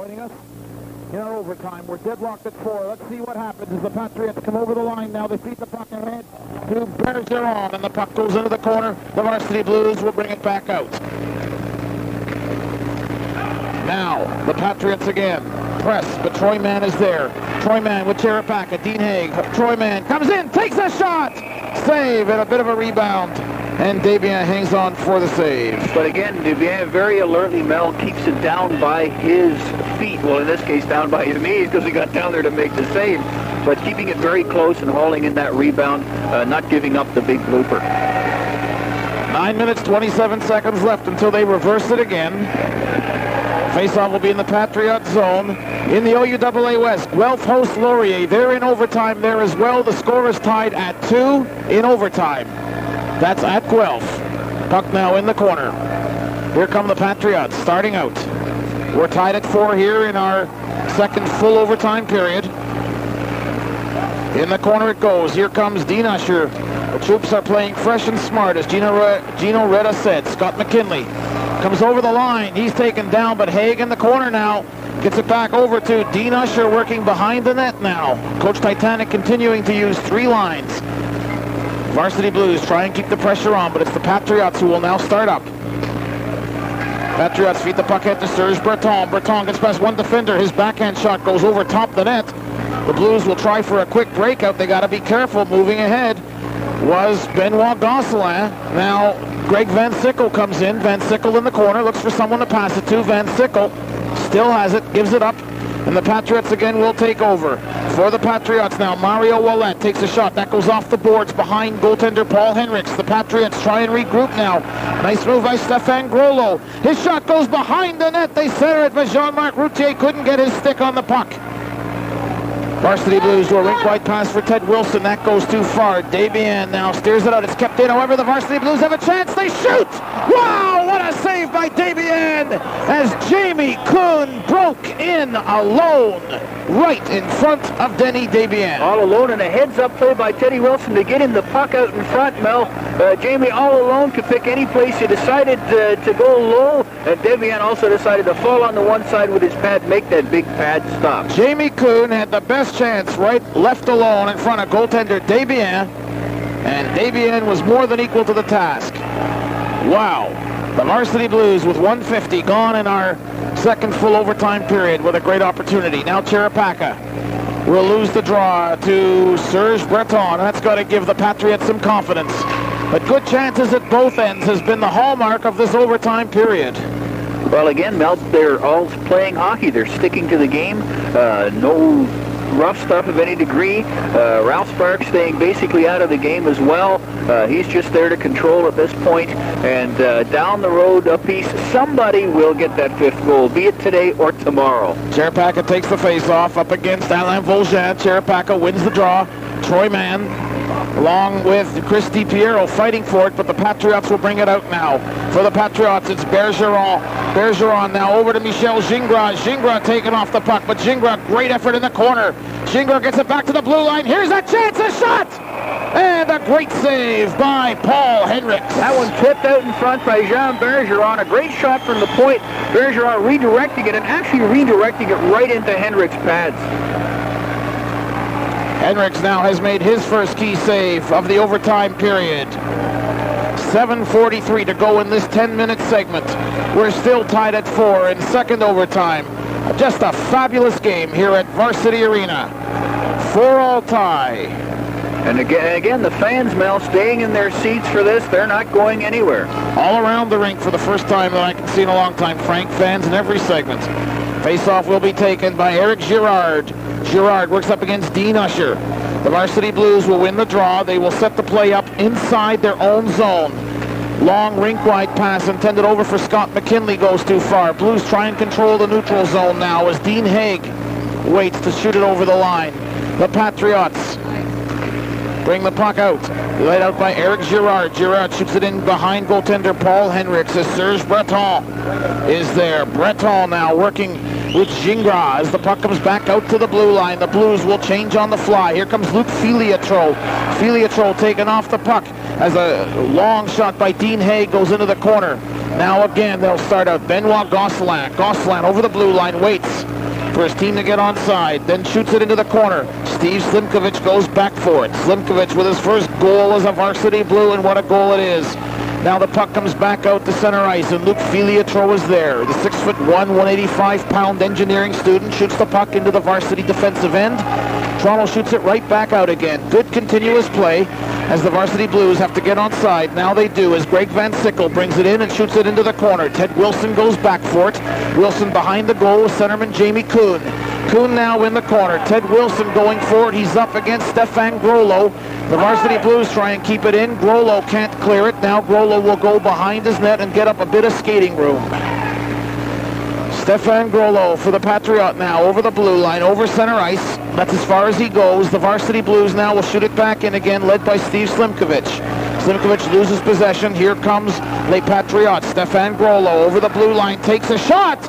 joining us in our overtime. We're deadlocked at 4. Let's see what happens as the Patriots come over the line now. They feed the puck ahead to Bergeron, and the puck goes into the corner. The Varsity Blues will bring it back out. Now, the Patriots again. Press, but Troy Mann is there. Troy Mann with Cherapaka. Dean Haig. Troy Mann comes in, takes a shot! Save, and a bit of a rebound. And Desbiens hangs on for the save. But again, Desbiens very alertly, Mel, keeps it down by his feet. Well, in this case, down by his knees, because he got down there to make the save. But keeping it very close and hauling in that rebound, not giving up the big blooper. 9 minutes, 27 seconds left until they reverse it again. Faceoff will be in the Patriot zone. In the OUAA West, Guelph hosts Laurier. They're in overtime there as well. The score is tied at 2 in overtime. That's at Guelph. Puck now in the corner. Here come the Patriots starting out. We're tied at 4 here in our second full overtime period. In the corner it goes. Here comes Dean Usher. The troops are playing fresh and smart, as Gino Reda said. Scott McKinley comes over the line. He's taken down, but Haig in the corner now. Gets it back over to Dean Usher, working behind the net now. Coach Titanic continuing to use 3 lines. Varsity Blues try and keep the pressure on, but it's the Patriots who will now start up. Patriots feed the puck out to Serge Breton. Breton gets past one defender. His backhand shot goes over top the net. The Blues will try for a quick breakout. They got to be careful. Moving ahead was Benoit Gosselin. Now Greg Van Sickle comes in. Van Sickle in the corner, looks for someone to pass it to. Van Sickle still has it, gives it up, and the Patriots again will take over. For the Patriots now, Mario Ouellet takes a shot. That goes off the boards behind goaltender Paul Henricks. The Patriots try and regroup now. Nice move by Stéphane Groslo. His shot goes behind the net. They center it, but Jean-Marc Routier couldn't get his stick on the puck. Varsity Blues do a rink-wide pass for Ted Wilson. That goes too far. Desbiens now steers it out. It's kept in. However, the Varsity Blues have a chance. They shoot! Wow! What a save by Desbiens as Jamie Kuhn broke in alone right in front of Denny Desbiens. All alone, and a heads-up play by Teddy Wilson to get him the puck out in front, Mel. Jamie all alone could pick any place. He decided to go low, and Desbiens also decided to fall on the one side with his pad, make that big pad stop. Jamie Kuhn had the best chance left alone in front of goaltender Desbiens, and Desbiens was more than equal to the task. Wow. The Varsity Blues with 1:50 gone in our second full overtime period with a great opportunity. Now Cherapaka will lose the draw to Serge Breton. That's got to give the Patriots some confidence. But good chances at both ends has been the hallmark of this overtime period. Well, again, Mel, they're all playing hockey. They're sticking to the game. No rough stuff of any degree. Ralph Sparks staying basically out of the game as well. He's just there to control at this point. And down the road a piece, somebody will get that 5th goal, be it today or tomorrow. Cherapaka takes the face-off up against Alain Volgin. Cherapaka wins the draw. Troy Mann, along with Chris DiPiero, fighting for it, but the Patriots will bring it out now. For the Patriots, it's Bergeron. Bergeron now over to Michel Gingras. Gingras taking off the puck, but Gingras, great effort in the corner. Gingras gets it back to the blue line. Here's a chance, a shot! And a great save by Paul Henricks. That one tipped out in front by Jean Bergeron. A great shot from the point. Bergeron redirecting it, and actually redirecting it right into Henricks' pads. Henricks now has made his first key save of the overtime period. 7:43 to go in this 10-minute segment. We're still tied at 4 in second overtime. Just a fabulous game here at Varsity Arena. 4-all tie. And again, the fans, Mel, staying in their seats for this. They're not going anywhere. All around the rink for the first time that I can see in a long time. Frank, fans in every segment. Face-off will be taken by Eric Girard. Girard works up against Dean Usher. The Varsity Blues will win the draw. They will set the play up inside their own zone. Long rink-wide pass intended over for Scott McKinley goes too far. Blues try and control the neutral zone now as Dean Haig waits to shoot it over the line. The Patriots bring the puck out. Laid out by Eric Girard. Girard shoots it in behind goaltender Paul Henricks as Serge Breton is there. Breton now working with Gingras as the puck comes back out to the blue line. The Blues will change on the fly. Here comes Luc Filiatro. Filiatro taken off the puck as a long shot by Dean Haig goes into the corner. Now again they'll start out. Benoit Gosselin. Gosselin over the blue line waits. for his team to get onside, then shoots it into the corner. Steve Slimkovich goes back for it. Slimkovich with his first goal as a varsity blue, and what a goal it is. Now the puck comes back out to center ice, and Luke Filiatro is there. The 6'1", 185-pound engineering student shoots the puck into the varsity defensive end. Toronto shoots it right back out again. Good continuous play as the varsity Blues have to get onside. Now they do, as Greg Van Sickle brings it in and shoots it into the corner. Ted Wilson goes back for it. Wilson behind the goal with centerman Jamie Kuhn. Kuhn now in the corner. Ted Wilson going forward. He's up against Stefan Grollo. The varsity Blues try and keep it in. Grollo can't clear it. Now Grollo will go behind his net and get up a bit of skating room. Stefan Grollo for the Patriot now over the blue line, over center ice. That's as far as he goes. The varsity Blues now will shoot it back in again, led by Steve Slimkovich. Slimkovich loses possession. Here comes Les Patriots. Stefan Grollo over the blue line, takes a shot.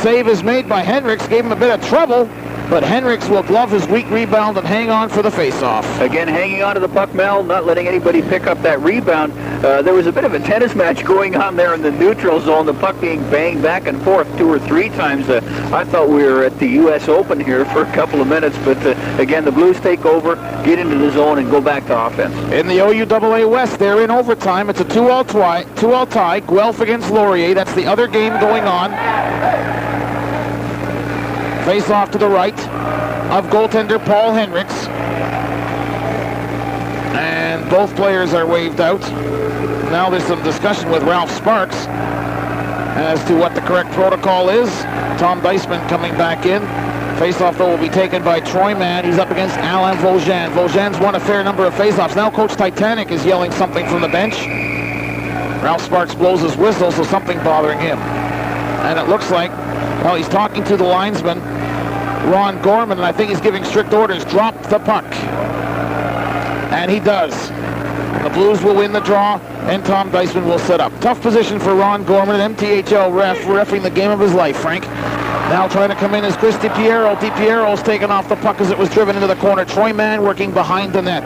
Save is made by Hendricks, gave him a bit of trouble, but Hendricks will glove his weak rebound and hang on for the face-off. Again, hanging on to the puck, Mel, not letting anybody pick up that rebound. There was a bit of a tennis match going on there in the neutral zone, the puck being banged back and forth 2 or 3 times. I thought we were at the U.S. Open here for a couple of minutes, but again, the Blues take over, get into the zone, and go back to offense. In the OUAA West, they're in overtime. It's a 2-all tie. Guelph against Laurier. That's the other game going on. Face off to the right of goaltender Paul Hendricks. And both players are waved out. Now there's some discussion with Ralph Sparks as to what the correct protocol is. Tom Deisman coming back in. Face-off, though, will be taken by Troy Mann. He's up against Alain Vaugean. Vaugean's won a fair number of face-offs. Now Coach Titanic is yelling something from the bench. Ralph Sparks blows his whistle, so something bothering him. And it looks like, well, he's talking to the linesman, Ron Gorman, and I think he's giving strict orders. Drop the puck. And he does. The Blues will win the draw, and Tom Deisman will set up. Tough position for Ron Gorman, an MTHL ref, reffing the game of his life, Frank. Now trying to come in is Chris DiPiero. DiPiero's taken off the puck as it was driven into the corner. Troy Mann working behind the net.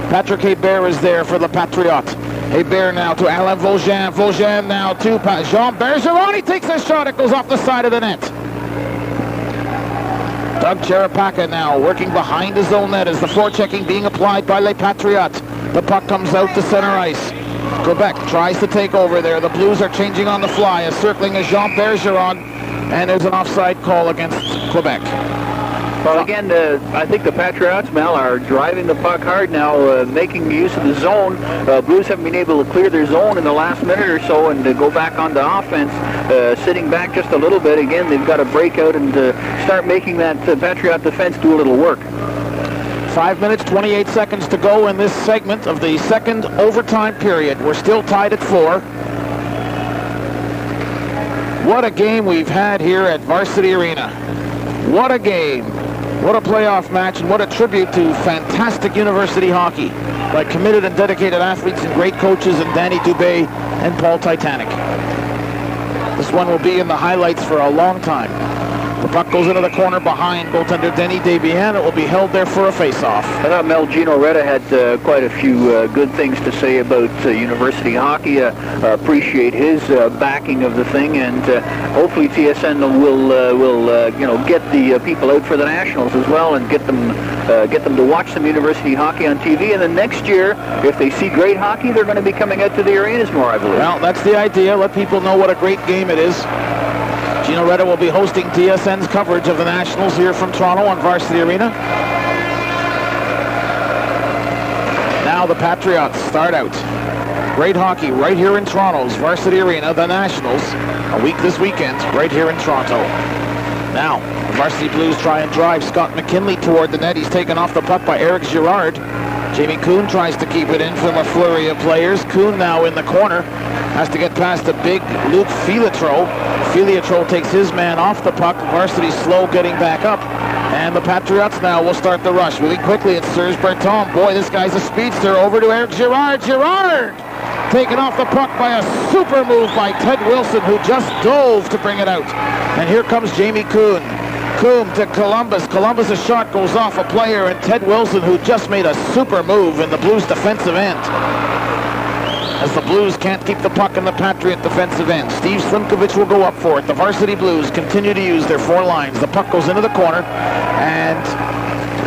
Patrick Hebert is there for the Patriots. Hebert now to Alain Vaugean. Vaugean now to Jean Bergeron. He takes a shot. It goes off the side of the net. Doug Cherapaka now working behind his own net as the forechecking being applied by Les Patriots. The puck comes out to center ice. Quebec tries to take over there. The Blues are changing on the fly. A circling is Jean Bergeron, and there's an offside call against Quebec. Well, again, I think the Patriots, Mel, are driving the puck hard now, making use of the zone. Blues haven't been able to clear their zone in the last minute or so and go back onto offense, sitting back just a little bit. Again, they've got to break out and start making that Patriot defense do a little work. 5 minutes, 28 seconds to go in this segment of the second overtime period. We're still tied at 4. What a game we've had here at Varsity Arena. What a game. What a playoff match, and what a tribute to fantastic university hockey by committed and dedicated athletes and great coaches in Danny Dubé and Paul Titanic. This one will be in the highlights for a long time. The puck goes into the corner behind goaltender Denny Desbiens. It will be held there for a face-off. I thought Mel Gino Retta had quite a few good things to say about university hockey. Appreciate his backing of the thing, and hopefully TSN will get the people out for the Nationals as well, and get them to watch some university hockey on TV. And then next year, if they see great hockey, they're going to be coming out to the arenas more, I believe. Well, that's the idea. Let people know what a great game it is. Gino Retta will be hosting TSN's coverage of the Nationals here from Toronto on Varsity Arena. Now the Patriots start out. Great hockey right here in Toronto's Varsity Arena, the Nationals, a week this weekend right here in Toronto. Now, the Varsity Blues try and drive Scott McKinley toward the net. He's taken off the puck by Eric Girard. Jamie Kuhn tries to keep it in from a flurry of players. Kuhn now in the corner. Has to get past the big Luke Filiatro. Filiatro takes his man off the puck. Varsity slow getting back up. And the Patriots now will start the rush. Really quickly, it's Serge Berton. Boy, this guy's a speedster. Over to Eric Girard. Girard! Taken off the puck by a super move by Ted Wilson, who just dove to bring it out. And here comes Jamie Kuhn. Kuhn to Columbus. Columbus' shot goes off a player, and Ted Wilson, who just made a super move in the Blues' defensive end. as the Blues can't keep the puck in the Patriot defensive end. Steve Slimkovich will go up for it. The Varsity Blues continue to use their four lines. The puck goes into the corner, and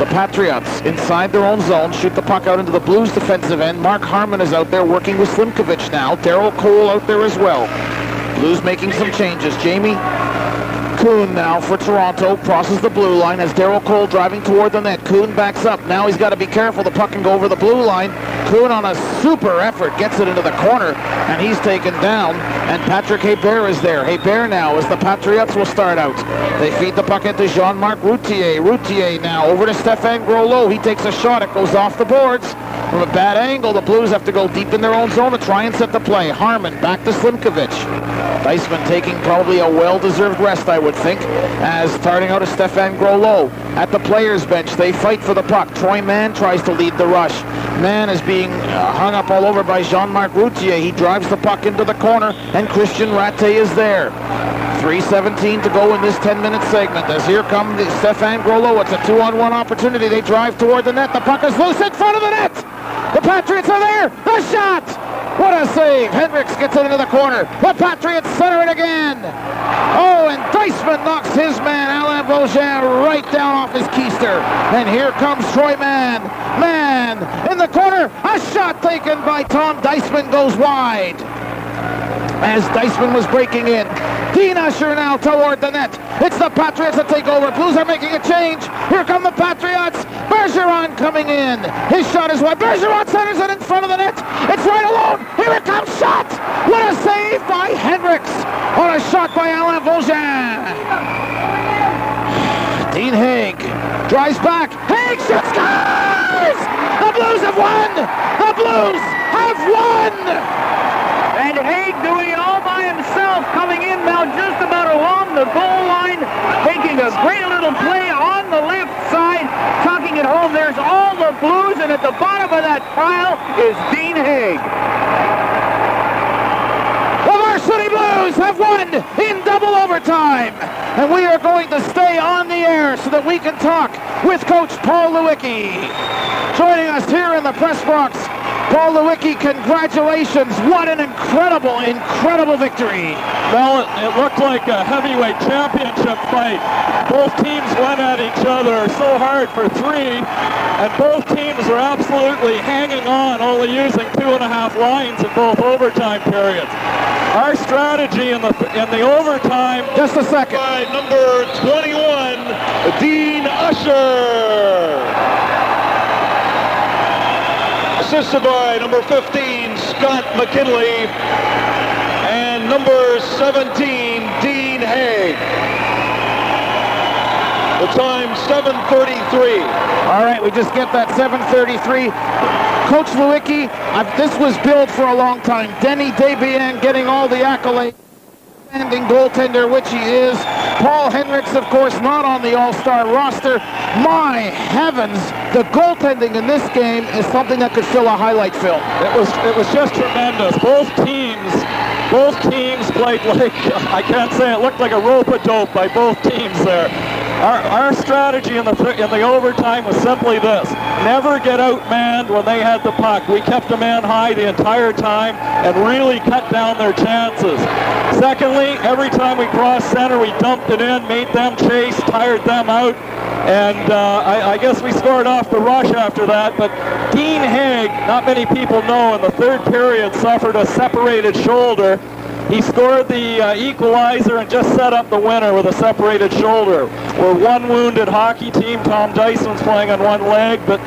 the Patriots inside their own zone shoot the puck out into the Blues defensive end. Mark Harmon is out there working with Slimkovich now. Darryl Cole out there as well. Blues making some changes. Jamie Kuhn now for Toronto crosses the blue line as Darryl Cole driving toward the net. Kuhn backs up. Now he's got to be careful. The puck can go over the blue line. Kuhn on a super effort gets it into the corner, and he's taken down. And Patrick Hebert is there. Hebert now as the Patriots will start out. They feed the puck into Jean-Marc Routier. Routier now over to Stéphane Groslo. He takes a shot. It goes off the boards. From a bad angle, the Blues have to go deep in their own zone to try and set the play. Harmon back to Slimkovich. Deisman taking probably a well-deserved rest, I would think, as starting out is Stéphane Groslo. At the players' bench, they fight for the puck. Troy Mann tries to lead the rush. Mann is being hung up all over by Jean-Marc Routier. He drives the puck into the corner, and Christian Rattay is there. 3:17 to go in this 10-minute segment as here comes Stéphane Groslo. It's a 2-on-1 opportunity. They drive toward the net. The puck is loose in front of the net. The Patriots are there. The shot. What a save. Hendricks gets it into the corner. The Patriots center it again. Oh, and Deisman knocks his man, Alain Beaujean, right down off his keister. And here comes Troy Mann. Mann in the corner. A shot taken by Tom Deisman goes wide. As Deisman was breaking in. Dean Usher now toward the net. It's the Patriots that take over. Blues are making a change. Here come the Patriots. Bergeron coming in. His shot is wide. Bergeron centers it in front of the net. It's right alone. Here it comes. Shot. What a save by Hendricks on a shot by Alain Beaujean. Dean Haig drives back. Haig shoots. Scores! The Blues have won. The Blues have won. And Haig doing it all by himself, coming in now just about along the goal line, making a great little play on the left side, tucking it home. There's all the Blues, and at the bottom of that pile is Dean Haig. The Varsity Blues have won in double overtime, and we are going to stay on the air so that we can talk with Coach Paul Lewicki. Joining us here in the press box, Paul Lewicki, congratulations. What an incredible, incredible victory. Well, it looked like a heavyweight championship fight. Both teams went at each other so hard for three, and both teams were absolutely hanging on, only using 2.5 lines in both overtime periods. Our strategy in the overtime... Just a second. By number 21, Dean Usher. Assisted by number 15, Scott McKinley, and number 17, Dean Haig. The time, 7:33. All right, we just get that 7:33. Coach Lewicki, this was billed for a long time. Denny Desbiens getting all the accolades. Standing goaltender, which he is. Paul Hendricks, of course, not on the All-Star roster. My heavens, the goaltending in this game is something that could fill a highlight film. It was just tremendous. Both teams played like, I can't say it, looked like a rope-a-dope by both teams there. Our strategy in the overtime was simply this: never get outmanned when they had the puck. We kept a man high the entire time and really cut down their chances. Secondly, every time we crossed center, we dumped it in, made them chase, tired them out, and I guess we scored off the rush after that. But Dean Haig, not many people know, in the third period suffered a separated shoulder. He scored the equalizer and just set up the winner with a separated shoulder. We're one wounded hockey team. Tom Deisman's playing on one leg, but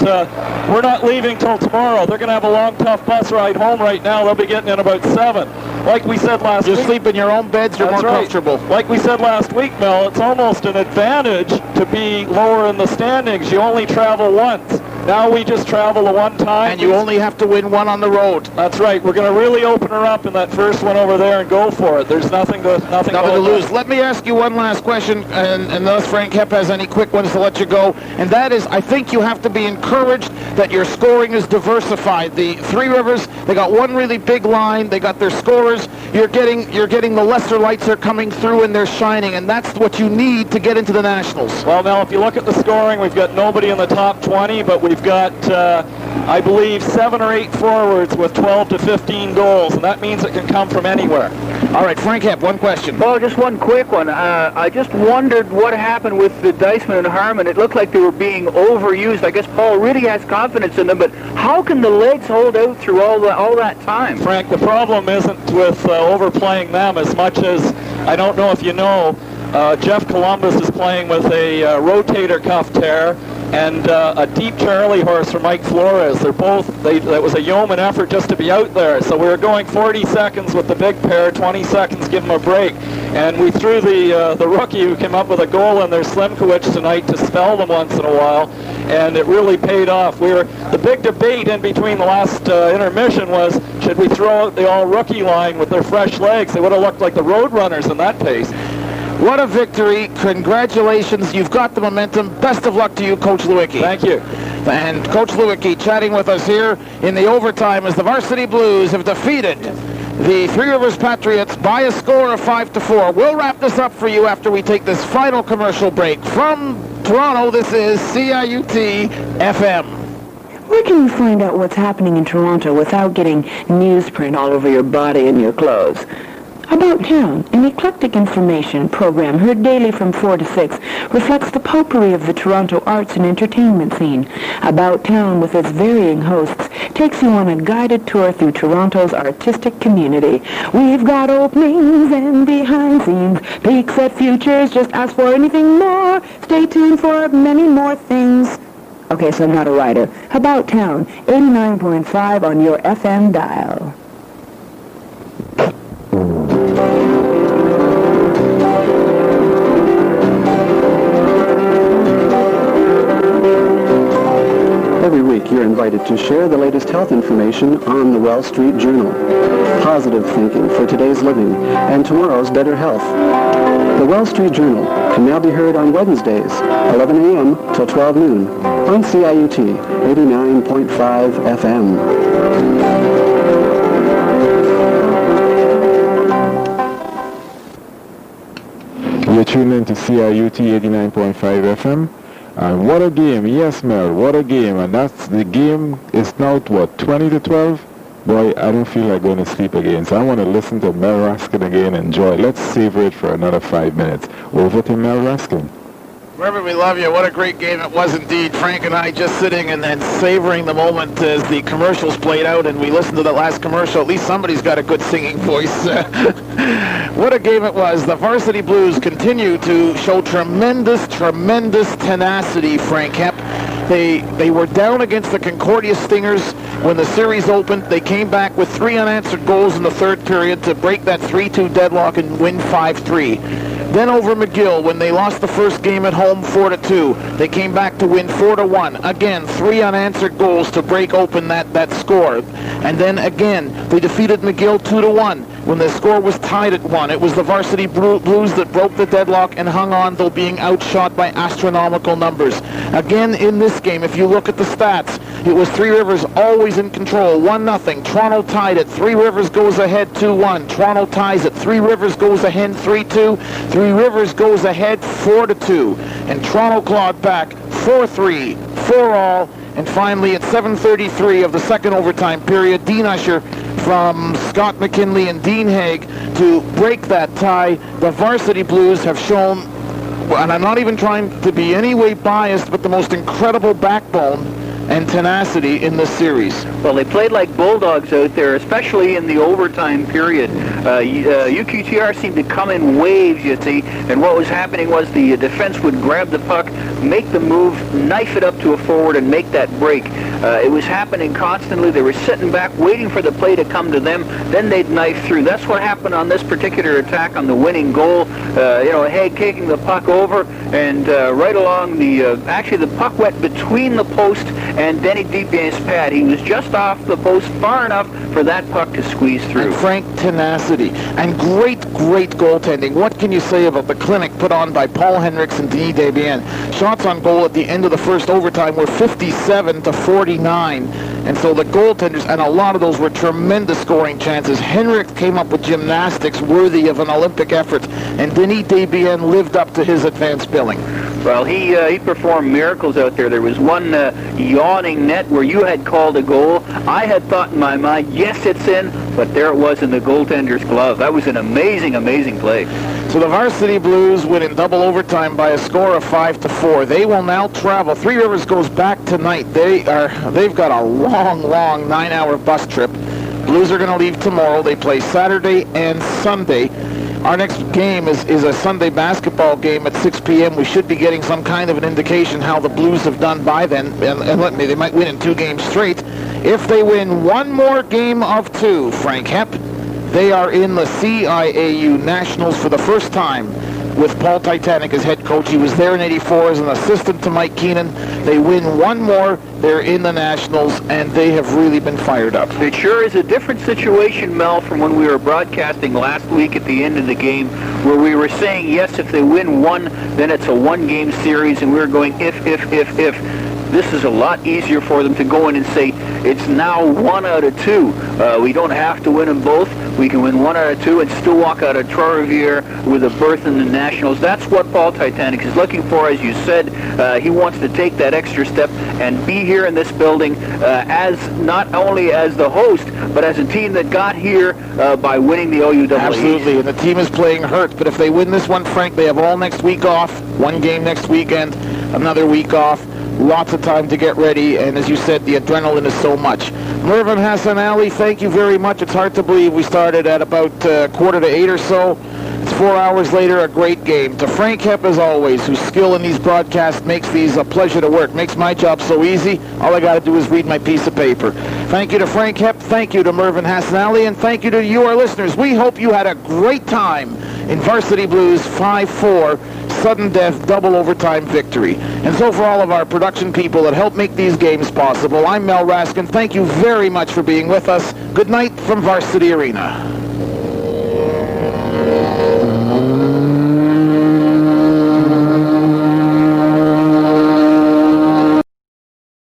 we're not leaving till tomorrow. They're going to have a long, tough bus ride home right now. They'll be getting in about 7. Like we said last week... You sleep in your own beds, you're more comfortable. Like we said last week, Mel, it's almost an advantage to be lower in the standings. You only travel once. Now we just travel the one time. And you only have to win one on the road. That's right. We're going to really open her up in that first one over there and go for it. There's nothing to lose. Let me ask you one last question, and unless Frank Hepp has any quick ones to let you go, and that is, I think you have to be encouraged that your scoring is diversified. The Three Rivers, they got one really big line. They got their scorers. You're getting the lesser lights are coming through and they're shining, and that's what you need to get into the Nationals. Well, now, if you look at the scoring, we've got nobody in the top 20, but we've got I believe, 7 or 8 forwards with 12 to 15 goals, and that means it can come from anywhere. All right, Frank Hepp, one question. Oh, just one quick one. I just wondered what happened with the Deisman and Harmon. It looked like they were being overused. I guess Paul really has confidence in them, but how can the legs hold out through all that time? Frank, the problem isn't with overplaying them as much as, I don't know if you know, Jeff Columbus is playing with a rotator cuff tear and a deep Charlie horse for Mike Flores. That was a yeoman effort just to be out there. So we were going 40 seconds with the big pair, 20 seconds, give them a break. And we threw the rookie who came up with a goal in their Slimkowicz tonight to spell them once in a while, and it really paid off. The big debate in between the last intermission was, should we throw out the all-rookie line with their fresh legs? They would have looked like the Roadrunners in that pace. What a victory. Congratulations. You've got the momentum. Best of luck to you, Coach Lewicki. Thank you. And Coach Lewicki chatting with us here in the overtime as the Varsity Blues have defeated the Three Rivers Patriots by a score of 5-4. We'll wrap this up for you after we take this final commercial break. From Toronto, this is CIUT FM. Where can you find out what's happening in Toronto without getting newsprint all over your body and your clothes? About Town, an eclectic information program heard daily from 4 to 6, reflects the potpourri of the Toronto arts and entertainment scene. About Town, with its varying hosts, takes you on a guided tour through Toronto's artistic community. We've got openings and behind scenes, peeks at futures, just ask for anything more. Stay tuned for many more things. Okay, so I'm not a writer. About Town, 89.5 on your FM dial. Every week, you're invited to share the latest health information on the Wall Street Journal. Positive thinking for today's living and tomorrow's better health. The Wall Street Journal can now be heard on Wednesdays, 11 a.m. till 12 noon on CIUT 89.5 FM. You're tuned in to CIUT 89.5 FM. And what a game. Yes, Mel, what a game. And the game is now, 20-12? Boy, I don't feel like going to sleep again. So I want to listen to Mel Raskin again and enjoy. Let's savor it for another 5 minutes. Over to Mel Raskin. Reverend, we love you. What a great game it was indeed. Frank and I just sitting and savoring the moment as the commercials played out, and we listened to the last commercial. At least somebody's got a good singing voice. What a game it was. The Varsity Blues continue to show tremendous tenacity, Frank Hepp. They were down against the Concordia Stingers when the series opened. They came back with 3 unanswered goals in the third period to break that 3-2 deadlock and win 5-3. Then over McGill, when they lost the first game at home 4-2, they came back to win 4-1. Again, 3 unanswered goals to break open that score. And then again, they defeated McGill 2-1 when the score was tied at 1. It was the Varsity Blues that broke the deadlock and hung on, though being outshot by astronomical numbers. Again, in this game, if you look at the stats, it was Three Rivers always in control, 1-0. Toronto tied it. Three Rivers goes ahead 2-1. Toronto ties it. Three Rivers goes ahead 3-2. Three Rivers goes ahead 4-2. And Toronto clawed back 4-3, 4-all. And finally, at 7:33 of the second overtime period, Dean Usher from Scott McKinley and Dean Haig to break that tie. The Varsity Blues have shown, and I'm not even trying to be any way biased, but the most incredible backbone and tenacity in this series. Well, they played like bulldogs out there, especially in the overtime period. UQTR seemed to come in waves, you see, and what was happening was the defense would grab the puck, make the move, knife it up to a forward, and make that break. It was happening constantly. They were sitting back, waiting for the play to come to them, then they'd knife through. That's what happened on this particular attack on the winning goal. Haig kicking the puck over, and right along actually the puck went between the post and Denny Deepian's pad. He was just off the post, far enough for that puck to squeeze through. And Frank, tenacity and great goaltending. What can you say about the clinic put on by Paul Henricks and Denis Desbiens? Shots on goal at the end of the first overtime were 57-49. And so the goaltenders, and a lot of those were tremendous scoring chances. Henricks came up with gymnastics worthy of an Olympic effort, and Denis Desbiens lived up to his advanced billing. Well, he performed miracles out there. There was one yawning net where you had called a goal. I had thought in my mind, yes, it's in, but there it was in the goaltender's glove. That was an amazing, amazing play. So the Varsity Blues win in double overtime by a score of 5-4. They will now travel. Three Rivers goes back tonight. They've got a long 9-hour bus trip. Blues are going to leave tomorrow. They play Saturday and Sunday. Our next game is a Sunday basketball game at 6 p.m. We should be getting some kind of an indication how the Blues have done by then. And they might win in 2 games straight. If they win one more game of 2, Frank Hepp, they are in the CIAU Nationals for the first time with Paul Titanic as head coach. He was there in '84 as an assistant to Mike Keenan. They win one more, they're in the Nationals, and they have really been fired up. It sure is a different situation, Mel, from when we were broadcasting last week at the end of the game, where we were saying, yes, if they win one, then it's a one-game series, and we were going if. This is a lot easier for them to go in and say, it's now 1 out of 2. We don't have to win them both. We can win 1 out of 2 and still walk out of Trois-Rivières with a berth in the Nationals. That's what Paul Titanic is looking for, as you said. He wants to take that extra step and be here in this building as not only as the host, but as a team that got here by winning the OUAA. Absolutely, and the team is playing hurt. But if they win this one, Frank, they have all next week off. One game next weekend, another week off. Lots of time to get ready, and as you said, the adrenaline is so much. Mervyn Hassan Ali, thank you very much. It's hard to believe we started at about 7:45 or so. It's 4 hours later, a great game. To Frank Hepp, as always, whose skill in these broadcasts makes these a pleasure to work, makes my job so easy. All I got to do is read my piece of paper. Thank you to Frank Hepp, thank you to Mervyn Hassan Ali, and thank you to you, our listeners. We hope you had a great time in Varsity Blues 5-4. Sudden death, double overtime victory. And so for all of our production people that help make these games possible, I'm Mel Raskin. Thank you very much for being with us. Good night from Varsity Arena.